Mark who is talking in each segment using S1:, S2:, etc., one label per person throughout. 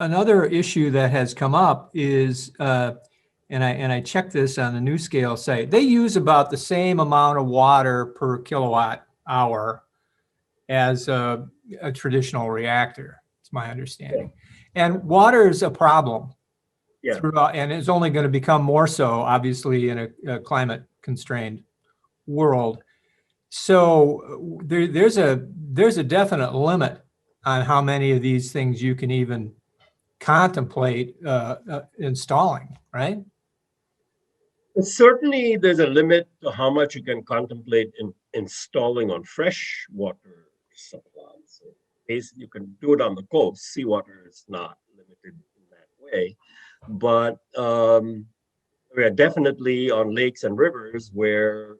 S1: Another issue that has come up is, and I checked this on the NewScale site, they use about the same amount of water per kilowatt hour as a traditional reactor. It's my understanding. And water is a problem
S2: Yeah.
S1: throughout, and it's only going to become more so, obviously, in a climate constrained world. So there's a definite limit on how many of these things you can even contemplate installing, right?
S2: Certainly, there's a limit to how much you can contemplate in installing on fresh water supplies. So basically, you can do it on the coast. Seawater is not limited in that way, but we are definitely on lakes and rivers where,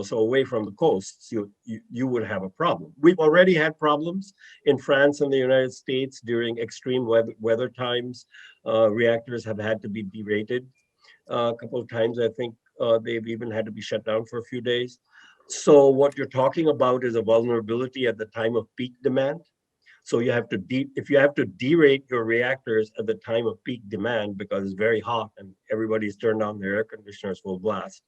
S2: so away from the coasts, you would have a problem. We've already had problems in France and the United States during extreme weather times. Reactors have had to be derated a couple of times. I think they've even had to be shut down for a few days. So what you're talking about is a vulnerability at the time of peak demand. So you have to if you have to derate your reactors at the time of peak demand because it's very hot and everybody's turned on their air conditioners full blast,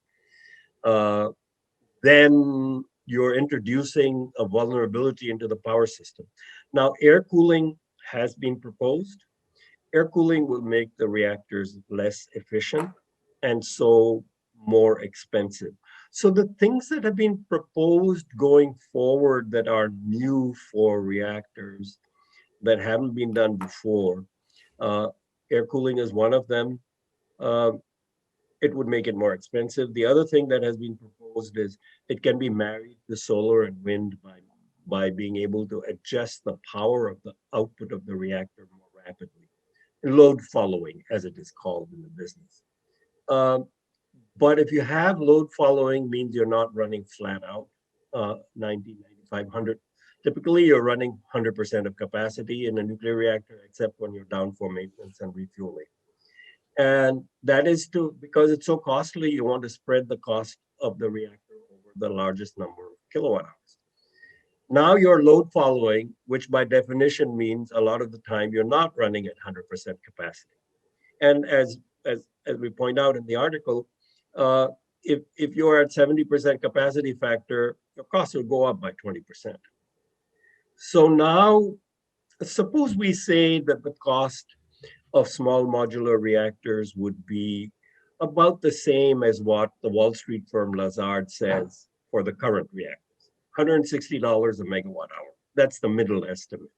S2: then you're introducing a vulnerability into the power system. Now, air cooling has been proposed. Air cooling will make the reactors less efficient and so more expensive. So the things that have been proposed going forward that are new for reactors that haven't been done before, air cooling is one of them. It would make it more expensive. The other thing that has been proposed is it can be married to solar and wind by being able to adjust the power of the output of the reactor more rapidly. Load following, as it is called in the business. But if you have load following, means you're not running flat out 90, 95, 100. Typically, you're running 100% of capacity in a nuclear reactor, except when you're down for maintenance and refueling. And that is because it's so costly, you want to spread the cost of the reactor over the largest number of kilowatt hours. Now you're load following, which by definition means a lot of the time you're not running at 100% capacity. And as we point out in the article, if you're at 70% capacity factor, your costs will go up by 20%. So now, suppose we say that the cost of small modular reactors would be about the same as what the Wall Street firm Lazard says for the current reactors, $160 a megawatt hour. That's the middle estimate.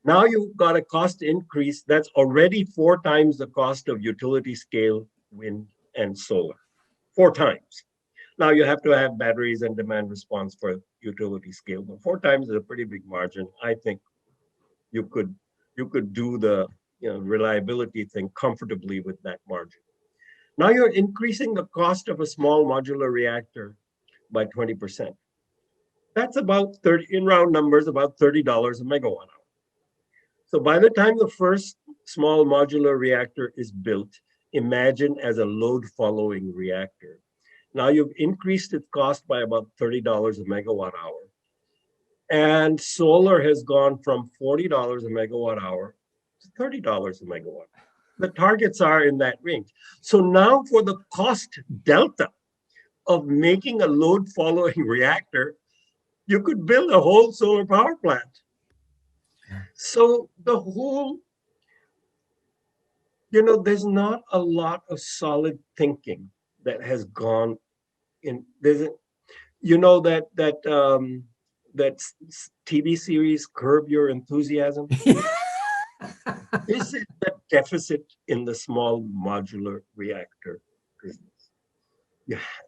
S2: Now you've got a cost increase that's already 4 times the cost of utility scale wind and solar, 4 times. Now you have to have batteries and demand response for utility scale, but 4 times is a pretty big margin. I think you could do the reliability thing comfortably with that margin. Now you're increasing the cost of a small modular reactor by 20%. That's about 30, in round numbers, about $30 a megawatt hour. So by the time the first small modular reactor is built, imagine as a load following reactor. Now you've increased its cost by about $30 a megawatt hour. And solar has gone from $40 a megawatt hour to $30 a megawatt. The targets are in that range. So now for the cost delta of making a load following reactor, you could build a whole solar power plant. So the whole, there's not a lot of solid thinking that has gone in. There's that TV series Curb Your Enthusiasm. This is the deficit in the small modular reactor business. Yeah,